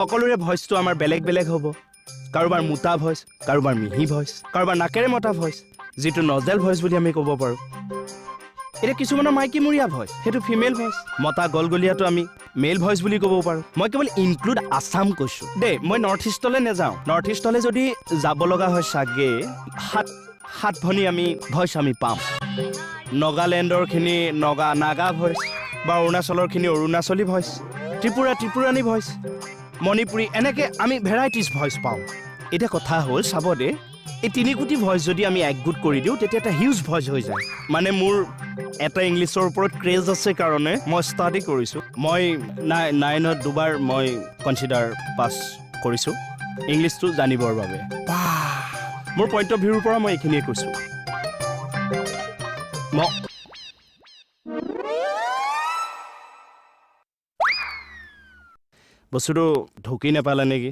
সকলোৰে ভইচটো আমাৰ বেলেগ বেলেগ হ'ব কাৰোবাৰ মোটা ভইচ কাৰোবাৰ মিহি ভইচ কাৰোবাৰ নাকেৰে মতা ভইচ যিটো নজেল ভইচ বুলি আমি ক'ব পাৰোঁ এতিয়া কিছুমানৰ মাইকীমূৰীয়া ভইচ সেইটো ফিমেল ভইচ মতা গলগলীয়াটো আমি মেল ভইচ বুলি ক'ব পাৰোঁ মই কেৱল ইনক্লুড আছাম কৈছোঁ দেই মই নৰ্থ ইষ্টলৈ নাযাওঁ নৰ্থ ইষ্টলৈ যদি যাব লগা হয় চাগে সাত ভনী আমি ভইচ আমি পাম নগালেণ্ডৰখিনি নাগা ভইচ বা অৰুণাচলৰখিনি অৰুণাচলী ভইচ ত্ৰিপুৰাণী ভইচ মণিপুৰী এনেকৈ আমি ভেৰাইটিজ ভইচ পাওঁ এতিয়া কথা হ'ল চাব দে এই 3 কোটি ভইচ যদি আমি একগোট কৰি দিওঁ তেতিয়া এটা হিউজ ভইচ হৈ যায় মানে মোৰ এটা ইংলিছৰ ওপৰত ক্ৰেজ আছে কাৰণে মই ষ্টাডি কৰিছোঁ মই 9ত দুবাৰ মই কনচিডাৰ পাছ কৰিছোঁ ইংলিছটো জানিবৰ বাবে মোৰ পইণ্ট অফ ভিউৰ পৰা মই এইখিনিয়ে কৈছোঁ বস্তুটো ঢুকি নাপালে নেকি